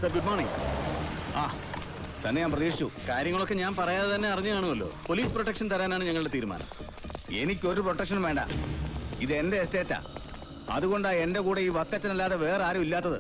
Sir good morning. ആ തന്നെ ഞാൻ പ്രതീക്ഷിച്ചു. കാര്യങ്ങളൊക്കെ ഞാൻ പറയാതെ തന്നെ അറിഞ്ഞു കാണുമല്ലോ. പോലീസ് പ്രൊട്ടക്ഷൻ തരാനാണ് ഞങ്ങളുടെ തീരുമാനം. എനിക്കൊരു പ്രൊട്ടക്ഷനും വേണ്ട. ഇത് എന്റെ എസ്റ്റേറ്റാ. അതുകൊണ്ടാ എന്റെ കൂടെ ഈ വക്കച്ചനല്ലാതെ വേറെ ആരും ഇല്ലാത്തത്.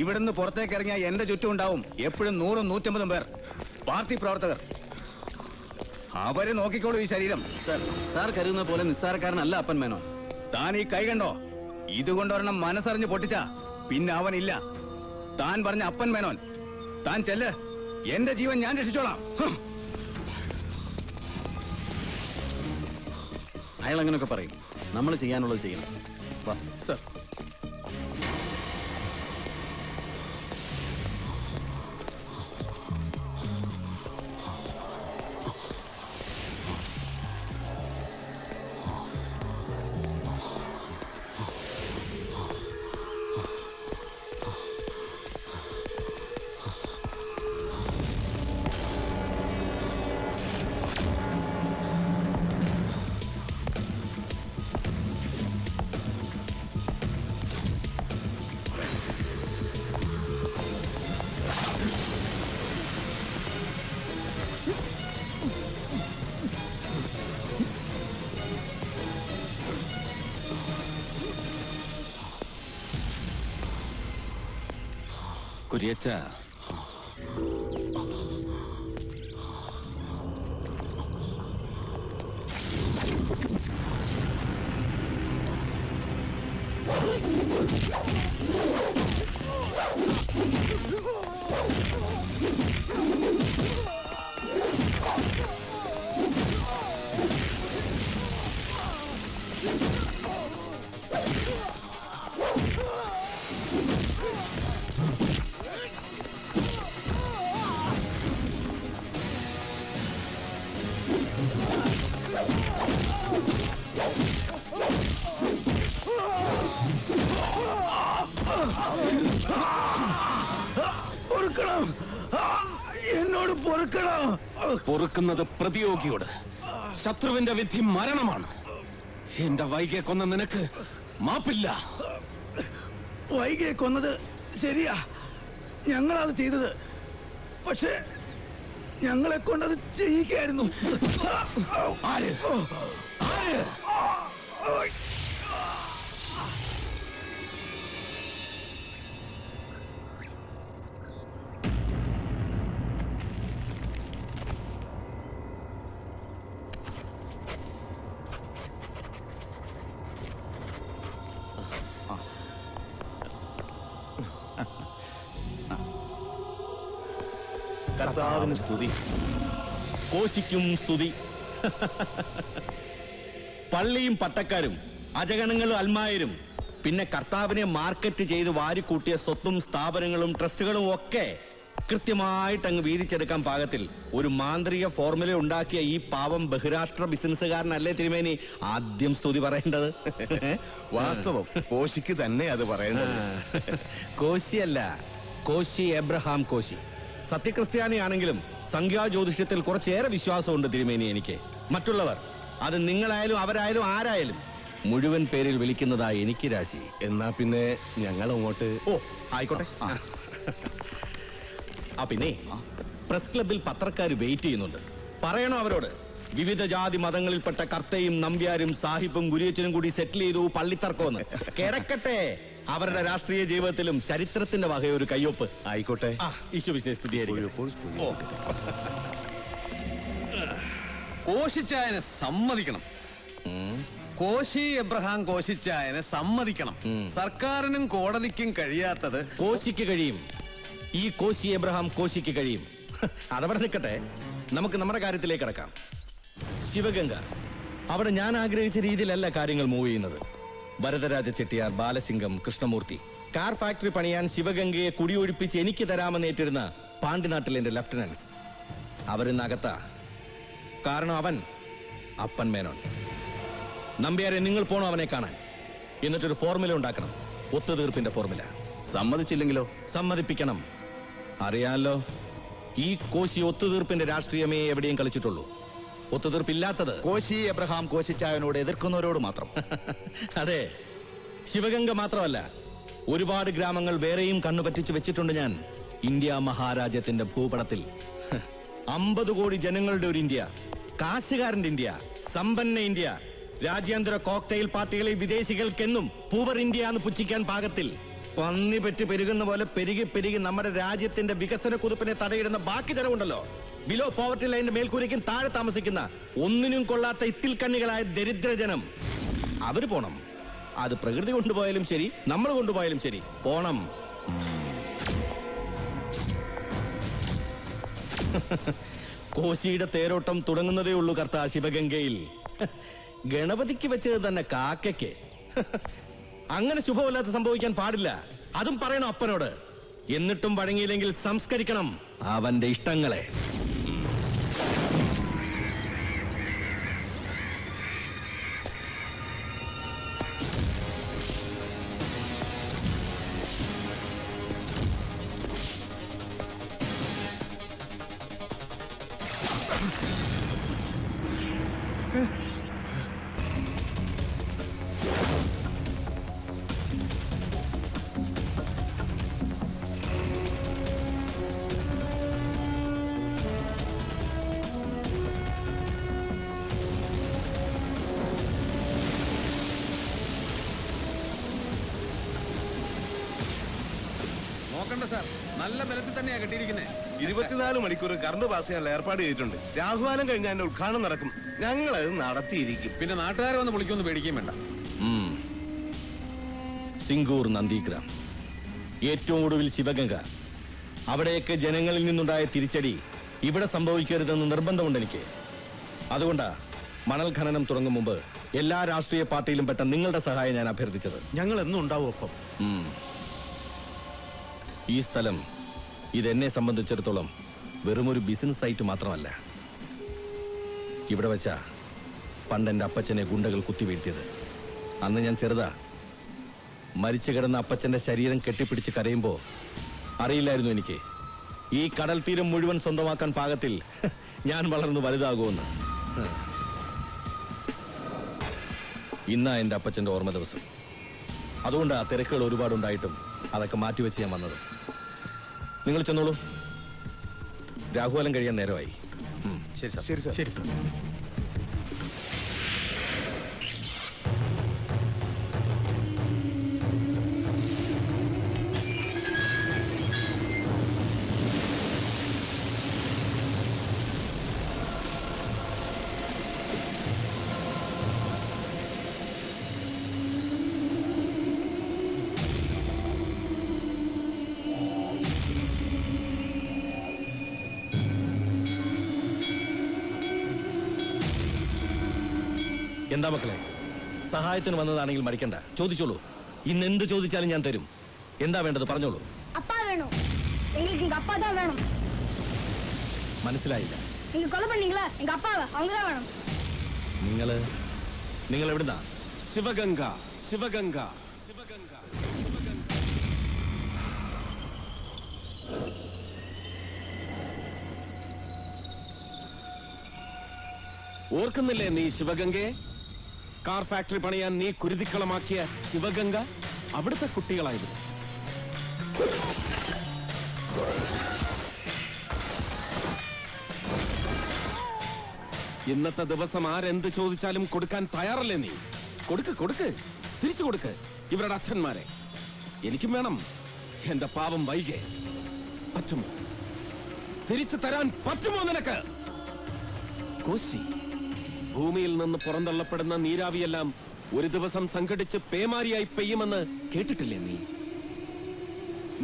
ഇവിടുന്ന് പുറത്തേക്ക് ഇറങ്ങിയാൽ എന്റെ ചുറ്റും ഉണ്ടാവും എപ്പോഴും 100-150 പേർ, പാർട്ടി പ്രവർത്തകർ. അവര് നോക്കിക്കോളൂ ഈ ശരീരം. സാർ കരുതുന്ന പോലെ നിസ്സാരക്കാരനല്ല അപ്പൻ മേനോൻ. താൻ ഈ കൈ കണ്ടോ? ഇതുകൊണ്ടൊരെണ്ണം മനസ്സറിഞ്ഞ് പൊട്ടിച്ച പിന്നെ അവനില്ല. താൻ പറഞ്ഞ അപ്പൻ മേനോൻ. താൻ ചെല്ല്, എന്റെ ജീവൻ ഞാൻ രക്ഷിച്ചോളാം. അയാൾ അങ്ങനെയൊക്കെ പറയും. നമ്മൾ ചെയ്യാനുള്ളത് ചെയ്യണം. വാ സർ. കുര്യച്ച, എന്നോട് പൊറുക്കണം. പൊറുക്കുന്നത് പ്രതിയോഗിയോട്. ശത്രുവിന്റെ വിധി മരണമാണ്. എന്റെ വൈകിയെ കൊന്ന നിനക്ക് മാപ്പില്ല. വൈകിയെ കൊന്നത് ശരിയാ, ഞങ്ങളത് ചെയ്തത്. പക്ഷെ ഞങ്ങളെ കൊണ്ടത് ചെയ്യിക്കായിരുന്നു. ആര്? ആര്? കർത്താവിന് സ്തുതി, കോശിക്കും സ്തുതി. പള്ളിയും പട്ടക്കാരും അജഗണങ്ങളും അൽമായരും പിന്നെ കർത്താവിനെ മാർക്കറ്റ് ചെയ്ത് വാരിക്കൂട്ടിയ സ്വത്തും സ്ഥാപനങ്ങളും ട്രസ്റ്റുകളും ഒക്കെ കൃത്യമായിട്ട് അങ്ങ് വീതിച്ചെടുക്കാൻ പാകത്തിൽ ഒരു മാന്ത്രിക ഫോർമുല ഉണ്ടാക്കിയ ഈ പാവം ബഹിരാഷ്ട്ര ബിസിനസ്സുകാരനല്ലേ തിരുമേനി ആദ്യം സ്തുതി പറയേണ്ടത്? വാസ്തവം കോശിക്ക് തന്നെ അത് പറയേണ്ടത്. കോശിയല്ല, കോശി എബ്രഹാം കോശി. സത്യക്രിസ്ത്യാനിയാണെങ്കിലും സംഖ്യാജ്യോതിഷത്തിൽ കുറച്ചേറെ വിശ്വാസമുണ്ട് തിരുമേനി എനിക്ക്. മറ്റുള്ളവർ, അത് നിങ്ങളായാലും അവരായാലും ആരായാലും, മുഴുവൻ പേരിൽ വിളിക്കുന്നതായി എനിക്ക് രാശി. എന്നാ പിന്നെ ഞങ്ങൾ അങ്ങോട്ട്. ഓ ആയിക്കോട്ടെ. പിന്നെ പ്രസ് ക്ലബിൽ പത്രക്കാർ വെയിറ്റ് ചെയ്യുന്നുണ്ട്. പറയണോ അവരോട്? വിവിധ ജാതി മതങ്ങളിൽപ്പെട്ട കർത്തയും നമ്പ്യാരും സാഹിബും ഗുരുയച്ചനും കൂടി സെറ്റിൽ ചെയ്തു പള്ളിത്തർക്കോന്ന്. കിടക്കട്ടെ, അവരുടെ രാഷ്ട്രീയ ജീവിതത്തിലും ചരിത്രത്തിന്റെ വകയൊരു കയ്യൊപ്പ്. ആയിക്കോട്ടെ. കോശിച്ചായനെ സമ്മതിക്കണം. കോശി എബ്രഹാം കോശിച്ചായനെ സമ്മതിക്കണം. സർക്കാരിനും കോടതിക്കും കഴിയാത്തത് കോശിക്ക് കഴിയും. ഈ കോശി എബ്രഹാം കോശിക്ക് കഴിയും. അതവിടെ നിൽക്കട്ടെ, നമുക്ക് നമ്മുടെ കാര്യത്തിലേക്ക് കിടക്കാം. ശിവഗംഗ, അവിടെ ഞാൻ ആഗ്രഹിച്ച രീതിയിലല്ല കാര്യങ്ങൾ മൂവ് ചെയ്യുന്നത്. വരദരാജ ചെട്ടിയാർ, ബാലസിംഗം, കൃഷ്ണമൂർത്തി കാർ ഫാക്ടറി പണിയാൻ ശിവഗംഗയെ കുടിയൊഴിപ്പിച്ച് എനിക്ക് തരാമെന്ന് ഏറ്റിരുന്ന പാണ്ടിനാട്ടിൽ എന്റെ ലെഫ്റ്റനൻസ് അവരിന്നകത്താ. കാരണം അവൻ അപ്പൻ മേനോൻ. നമ്പ്യാരെ, നിങ്ങൾ പോണോ അവനെ കാണാൻ? എന്നിട്ടൊരു ഫോർമുല ഉണ്ടാക്കണം, ഒത്തുതീർപ്പിന്റെ ഫോർമുല. സമ്മതിച്ചില്ലെങ്കിലോ? സമ്മതിപ്പിക്കണം. അറിയാലോ, ഈ കോശി ഒത്തുതീർപ്പിന്റെ രാഷ്ട്രീയമേ എവിടെയും കളിച്ചിട്ടുള്ളൂ. ഒത്തുതീർപ്പില്ലാത്തത് കോശി എബ്രഹാം കോശിച്ചായനോട് എതിർക്കുന്നവരോട് മാത്രം. അതെ, ശിവഗംഗ മാത്രമല്ല, ഒരുപാട് ഗ്രാമങ്ങൾ വേറെയും കണ്ണുപറ്റിച്ച് വെച്ചിട്ടുണ്ട് ഞാൻ ഇന്ത്യ മഹാരാജ്യത്തിന്റെ ഭൂപടത്തിൽ. 50 കോടി ജനങ്ങളുടെ ഒരു ഇന്ത്യ, കാശുകാരന്റെ ഇന്ത്യ, സമ്പന്ന ഇന്ത്യ, രാജ്യാന്തര കോക്ടെയിൽ പാർട്ടികളെ വിദേശികൾക്കെന്നും പൂവർ ഇന്ത്യ എന്ന് പുച്ഛിക്കാൻ പാകത്തിൽ പന്നി പെറ്റ് പെരുകുന്ന പോലെ പെരുകി പെരുകി നമ്മുടെ രാജ്യത്തിന്റെ വികസന കുതിപ്പിനെ തടയിടുന്ന ബാക്കി ജനമുണ്ടല്ലോ, ബിലോ പോവർട്ടി ലൈനിന്റെ മേൽക്കൂരയ്ക്കും താഴെ താമസിക്കുന്ന ഒന്നിനും കൊള്ളാത്ത ഇത്തിൽ കണ്ണികളായ ദരിദ്രജനം, അവര് പോണം. അത് പ്രകൃതി കൊണ്ടുപോയാലും ശരി, നമ്മൾ കൊണ്ടുപോയാലും ശരി, പോണം. കോശിയുടെ തേരോട്ടം തുടങ്ങുന്നതേ ഉള്ളൂ കർത്താ ശിവഗംഗയിൽ. ഗണപതിക്ക് വെച്ചത് തന്നെ കാക്കയ്ക്ക്. അങ്ങനെ ശുഭമല്ലാത്ത സംഭവിക്കാൻ പാടില്ല. അതും പറയണം അപ്പനോട്. എന്നിട്ടും വഴങ്ങിയില്ലെങ്കിൽ സംസ്കരിക്കണം അവന്റെ ഇഷ്ടങ്ങളെ. നോക്കണ്ട സാർ, നല്ല ബലത്തിൽ തന്നെയാ കെട്ടിയിരിക്കുന്നത്. 24 മണിക്കൂർ കറണ്ട് പാസ് ചെയ്യാനുള്ള ഏർപ്പാട് ചെയ്തിട്ടുണ്ട്. രാഹുകാലം കഴിഞ്ഞാൽ അതിന്റെ ഉദ്ഘാടനം നടക്കും. ഞങ്ങൾ അത് നടത്തിയിരിക്കും. പിന്നെ നാട്ടുകാരെ വന്ന് വിളിക്കൊന്നും പേടിക്കുകയും വേണ്ട. സിംഗൂർ നന്ദിഗ്രാം, ഏറ്റവും ഒടുവിൽ ശിവഗംഗ, അവിടെയൊക്കെ ജനങ്ങളിൽ നിന്നുണ്ടായ തിരിച്ചടി ഇവിടെ സംഭവിക്കരുതെന്ന് നിർബന്ധമുണ്ട് എനിക്ക്. അതുകൊണ്ടാ മണൽ ഖനനം തുടങ്ങും മുമ്പ് എല്ലാ രാഷ്ട്രീയ പാർട്ടിയിലും പെട്ട നിങ്ങളുടെ സഹായം ഞാൻ അഭ്യർത്ഥിച്ചത്. ഞങ്ങൾ എന്നും ഉണ്ടാവും ഒപ്പം. ഈ സ്ഥലം ഇതെന്നെ സംബന്ധിച്ചിടത്തോളം വെറുമൊരു ബിസിനസ് സൈറ്റ് മാത്രമല്ല. ഇവിടെ വെച്ചാ പണ്ടെന്റെ അപ്പച്ചനെ ഗുണ്ടകൾ കുത്തിവീഴ്ത്തിയത്. അന്ന് ഞാൻ ചെറുതാ. മരിച്ചു കിടന്ന അപ്പച്ചന്റെ ശരീരം കെട്ടിപ്പിടിച്ച് കരയുമ്പോ അറിയില്ലായിരുന്നു എനിക്ക് ഈ കടൽ തീരം മുഴുവൻ സ്വന്തമാക്കാൻ പാകത്തിൽ ഞാൻ വളർന്നു വലുതാകുമെന്ന്. ഇന്നാ എന്റെ അപ്പച്ചന്റെ ഓർമ്മ ദിവസം. അതുകൊണ്ട് ആ തിരക്കുകൾ ഒരുപാടുണ്ടായിട്ടും അതൊക്കെ മാറ്റിവെച്ച് ഞാൻ വന്നത്. നിങ്ങൾ ചെന്നോളൂ, രാഹുകാലം കഴിയാൻ നേരമായി. ശരി സാർ. ശരി സാർ. ശരി സാർ. എന്താ മക്കളെ, സഹായത്തിന് വന്നതാണെങ്കിൽ മടിക്കണ്ട, ചോദിച്ചോളൂ. ഇന്ന് എന്ത് ചോദിച്ചാലും ഞാൻ തരും. എന്താ വേണ്ടത് പറഞ്ഞോളൂ. அப்பா வேணும். எங்களுக்கு எங்க அப்பா தான் வேணும். മനസ്സിലായില്ല. நீங்க கொலை பண்ணீங்களா எங்க அப்பாவை, அவங்க தான் வேணும். നിങ്ങൾ എവിടുന്നാ? ശിവഗംഗ, ശിവഗംഗ, ശിവഗംഗ. ഓർക്കുന്നില്ലേ നീ ശിവഗംഗയെ? കാർ ഫാക്ടറി പണിയാൻ നീ കുരുതിക്കളമാക്കിയ ശിവഗംഗ അവിടുത്തെ കുട്ടികളായിരുന്നു. ഇന്നത്തെ ദിവസം ആരെന്ത് ചോദിച്ചാലും കൊടുക്കാൻ തയ്യാറല്ലേ നീ? കൊടുക്ക്, കൊടുക്ക്, തിരിച്ചു കൊടുക്ക് ഇവരുടെ അച്ഛന്മാരെ. എനിക്കും വേണം എന്റെ പാവം വൈകെ. പറ്റുമോ? തിരിച്ചു തരാൻ പറ്റുമോ നിനക്ക്? കോശി, ഭൂമിയിൽ നിന്ന് പുറന്തള്ളപ്പെടുന്ന നീരാവിയെല്ലാം ഒരു ദിവസം സംഘടിച്ച് പേമാരിയായി പെയ്യുമെന്ന് കേട്ടിട്ടില്ലേ നീ?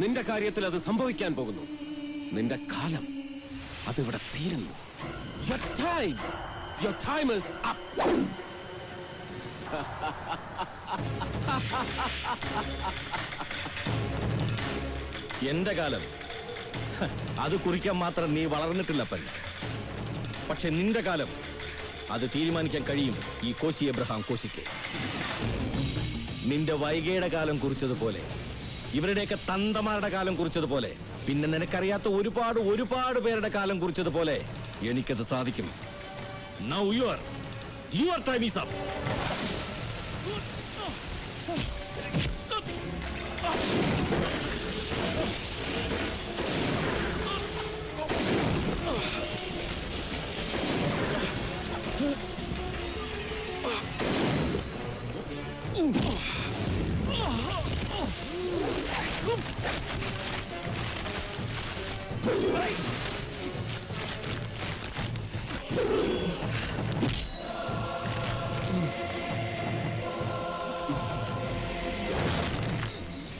നിന്റെ കാര്യത്തിൽ അത് സംഭവിക്കാൻ പോകുന്നു. നിന്റെ കാലം അതിവിടെ തീരുന്നു. Your time is up. എന്റെ കാലം അത് കുറിക്കാൻ മാത്രം നീ വളർന്നിട്ടില്ലപ്പൻ. പക്ഷെ നിന്റെ കാലം അത് തീരുമാനിക്കാൻ കഴിയും ഈ കോശി എബ്രഹാം കോശിക്ക്. നിന്റെ വൈകയുടെ കാലം കുറിച്ചതുപോലെ, ഇവരുടെയൊക്കെ തന്തമാരുടെ കാലം കുറിച്ചതുപോലെ, പിന്നെ നിനക്കറിയാത്ത ഒരുപാട് ഒരുപാട് പേരുടെ കാലം കുറിച്ചതുപോലെ എനിക്കത് സാധിക്കും. Now your time is up.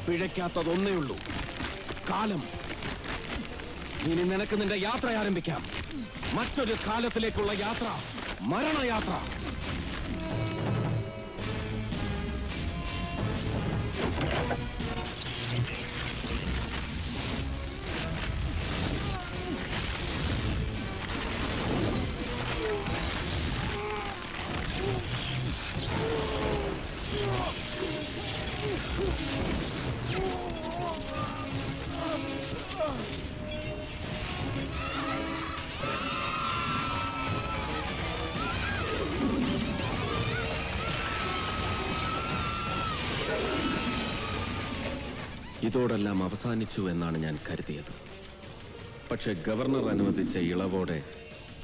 പിഴയ്ക്കാത്തതൊന്നേ ഉള്ളൂ, കാലം. ഇനി നിനക്ക് നിന്റെ യാത്ര ആരംഭിക്കാം. മറ്റൊരു കാലത്തിലേക്കുള്ള യാത്ര, മരണയാത്ര. ഇതോടെല്ലാം അവസാനിച്ചു എന്നാണ് ഞാൻ കരുതിയത്. പക്ഷെ ഗവർണർ അനുവദിച്ച ഇളവോടെ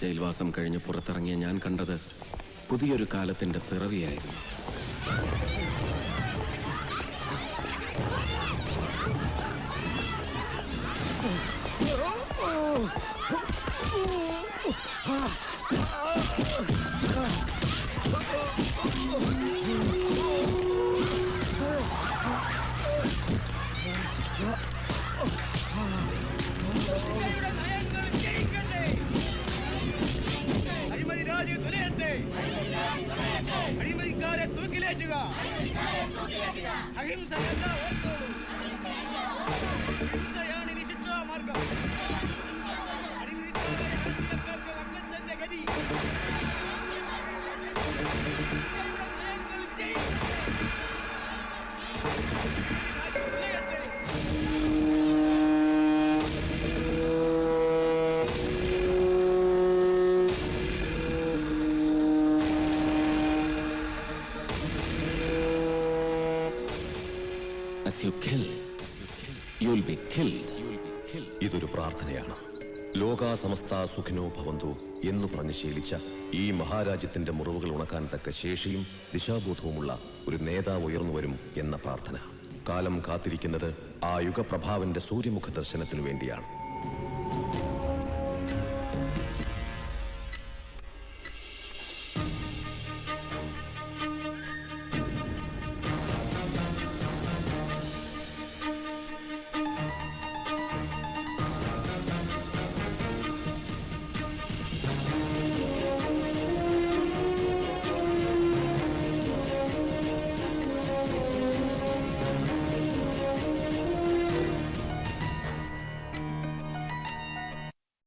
ജയിൽവാസം കഴിഞ്ഞ് പുറത്തിറങ്ങിയ ഞാൻ കണ്ടത് പുതിയൊരു കാലത്തിന്റെ പിറവിയായിരുന്നു. അഴിമതിക്കാരെ തൂക്കിലേറ്റുക. അഹിംസയല്ല ഓർത്തോളൂ. ഹിംസയാണ് ഇനി ശിക്ഷാമാർഗം. അഴിമതിക്കാരെ രാഷ്ട്രീയക്കാർക്ക് വക്കച്ചന്റെ ഗതി. ഹിംസയുടെ നയങ്ങൾ വിജയിക്കും. ഇതൊരു പ്രാർത്ഥനയാണ്. ലോകാ സമസ്ത സുഖിനോ ഭവന്തു എന്ന് പറഞ്ഞ് ശീലിച്ച ഈ മഹാരാജ്യത്തിന്റെ മുറിവുകൾ ഉണക്കാൻ തക്ക ശേഷിയും ദിശാബോധവുമുള്ള ഒരു നേതാവ് ഉയർന്നു വരും എന്ന പ്രാർത്ഥന. കാലം കാത്തിരിക്കുന്നത് ആ യുഗപ്രഭാവന്റെ സൂര്യമുഖ ദർശനത്തിനു വേണ്ടിയാണ്.